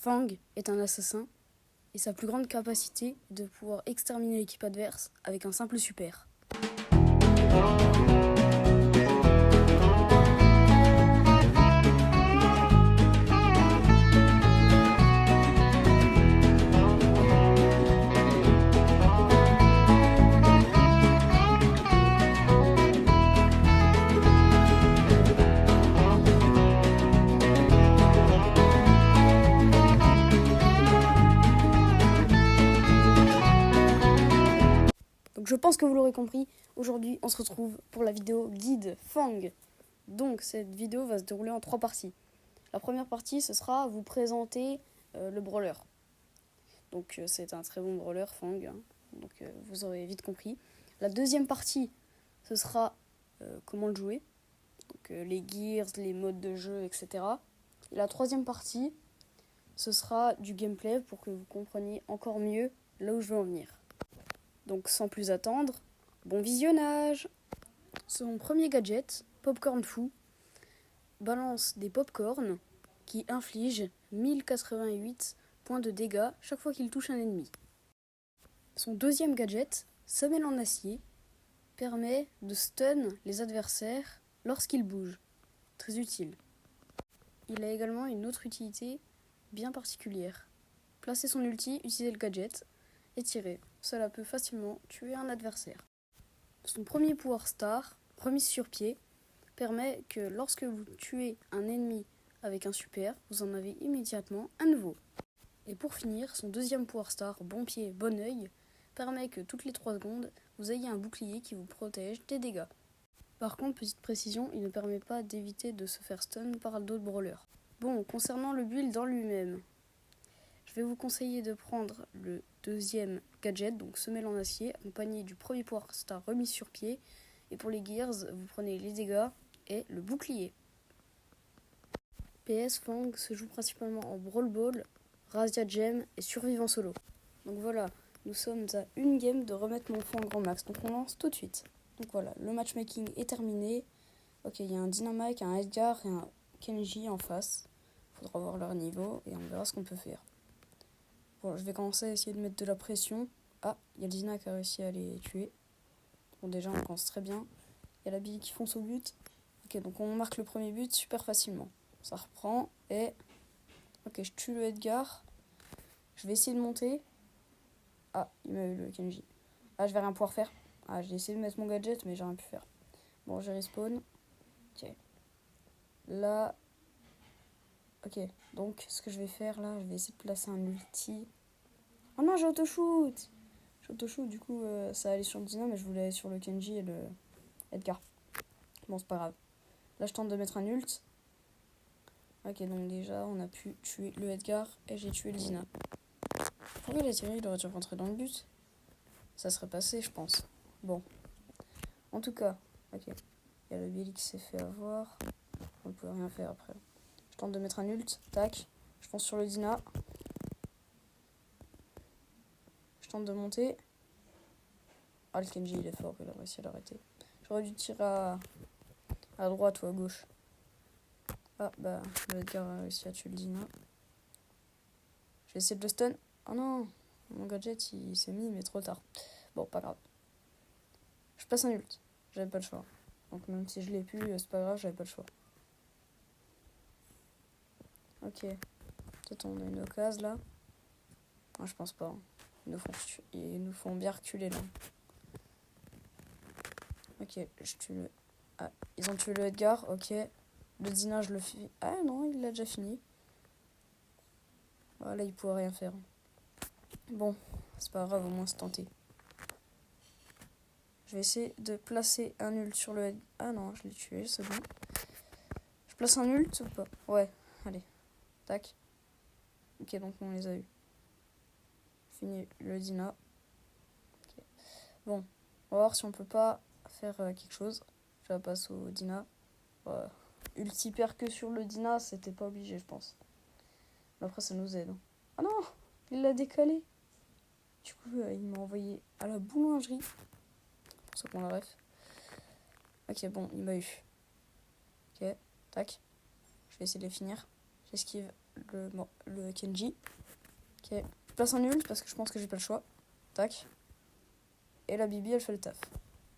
Fang est un assassin et sa plus grande capacité est de pouvoir exterminer l'équipe adverse avec un simple super. Donc je pense que vous l'aurez compris, aujourd'hui on se retrouve pour la vidéo guide Fang. Donc cette vidéo va se dérouler en 3 parties. La première partie, ce sera vous présenter le brawler. Donc c'est un très bon brawler, Fang, hein. Donc vous aurez vite compris. La deuxième partie, ce sera comment le jouer. Donc les gears, les modes de jeu, etc. Et la troisième partie, ce sera du gameplay pour que vous compreniez encore mieux là où je veux en venir. Donc sans plus attendre, bon visionnage. Son premier gadget, Popcorn Fou, balance des popcorn qui infligent 1088 points de dégâts chaque fois qu'il touche un ennemi. Son deuxième gadget, Semelle en acier, permet de stun les adversaires lorsqu'ils bougent. Très utile. Il a également une autre utilité bien particulière. Placer son ulti, utiliser le gadget et tirer. Cela peut facilement tuer un adversaire. Son premier pouvoir star, remise sur pied, permet que lorsque vous tuez un ennemi avec un super, vous en avez immédiatement un nouveau. Et pour finir, son deuxième pouvoir star, bon pied, bon oeil, permet que toutes les 3 secondes, vous ayez un bouclier qui vous protège des dégâts. Par contre, petite précision, il ne permet pas d'éviter de se faire stun par d'autres brawlers. Bon, concernant le build en lui-même, je vais vous conseiller de prendre le deuxième gadget, donc semelle en acier, accompagné du premier pouvoir star remise sur pied. Et pour les gears, vous prenez les dégâts et le bouclier. PS Fang se joue principalement en Brawl Ball, Razia Gem et Survivant Solo. Donc voilà, nous sommes à une game de remettre mon Fang en max, donc on lance tout de suite. Donc voilà, le matchmaking est terminé. Ok, il y a un Dynamite, un Edgar et un Kenji en face. Il faudra voir leur niveau et on verra ce qu'on peut faire. Bon, je vais commencer à essayer de mettre de la pression. Ah, il y a Dina qui a réussi à les tuer. Bon, déjà, on commence très bien. Il y a la bille qui fonce au but. Ok, donc on marque le premier but super facilement. Ça reprend et... Ok, je tue le Edgar. Je vais essayer de monter. Ah, il m'a eu le Kenji. Ah, je vais rien pouvoir faire. Ah, j'ai essayé de mettre mon gadget, mais j'ai rien pu faire. Bon, j'ai respawn. Ok. Là... Ok, donc ce que je vais faire là, je vais essayer de placer un ulti. Oh non, j'ai auto-shoot. J'ai auto-shoot, du coup, ça allait sur le Dina, mais je voulais aller sur le Kenji et le Edgar. Bon, c'est pas grave. Là, je tente de mettre un ult. Ok, donc déjà, on a pu tuer le Edgar et j'ai tué le Dina. Pourquoi il a tiré? Il aurait dû rentrer dans le but. Ça serait passé, je pense. Bon. En tout cas, ok. Il y a le Billy qui s'est fait avoir. On ne peut rien faire après. Je tente de mettre un ult. Tac. Je fonce sur le Dina. Je tente de monter. Ah, le Kenji, il est fort. Il a réussi à l'arrêter. J'aurais dû tirer à droite ou à gauche. Ah, bah, le Edgar a réussi à tuer le Dina. Je vais essayer de le stun. Oh non, mon gadget, il s'est mis, mais trop tard. Bon, pas grave. Je passe un ult. J'avais pas le choix. Donc même si je l'ai pu, c'est pas grave, j'avais pas le choix. Ok. Peut-être on a une occasion là. Ah, je pense pas. Hein. Ils nous font bien reculer là. Ok, je tue le... Ah, ils ont tué le Edgar, ok. Le Dina, je le fais... Ah non, il l'a déjà fini. Voilà, il pourrait rien faire. Bon, c'est pas grave, au moins c'est tenté. Je vais essayer de placer un ult sur le... Ah non, je l'ai tué, c'est bon. Je place un ult ou pas? Ouais, allez. Tac. Ok, donc on les a eu. Fini le Dina. Okay. Bon, on va voir si on peut pas faire quelque chose. Je la passe au Dina. Ulti perd que sur le Dina, c'était pas obligé, je pense. Mais après, ça nous aide. Ah non, il l'a décalé. Du coup, il m'a envoyé à la boulangerie. Pour ça qu'on la ref. Ok, bon, il m'a eu. Ok, tac. Je vais essayer de les finir. J'esquive le Kenji. Ok. Je place un ult parce que je pense que j'ai pas le choix. Tac. Et la Bibi, elle fait le taf.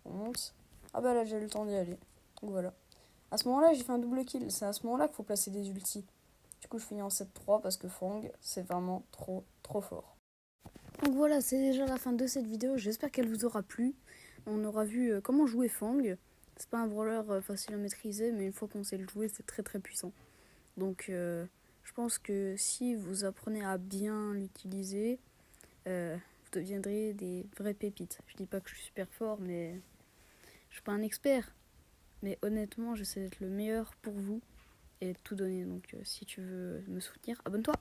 On monte. Ah bah là, j'ai eu le temps d'y aller. Donc voilà. À ce moment-là, j'ai fait un double kill. C'est à ce moment-là qu'il faut placer des ultis. Du coup, je finis en 7-3 parce que Fang, c'est vraiment trop fort. Donc voilà, c'est déjà la fin de cette vidéo. J'espère qu'elle vous aura plu. On aura vu comment jouer Fang. C'est pas un brawler facile à maîtriser, mais une fois qu'on sait le jouer, c'est très puissant. Donc je pense que si vous apprenez à bien l'utiliser, vous deviendrez des vraies pépites. Je dis pas que je suis super fort, mais je suis pas un expert. Mais honnêtement, j'essaie d'être le meilleur pour vous et de tout donner. Donc si tu veux me soutenir, abonne-toi.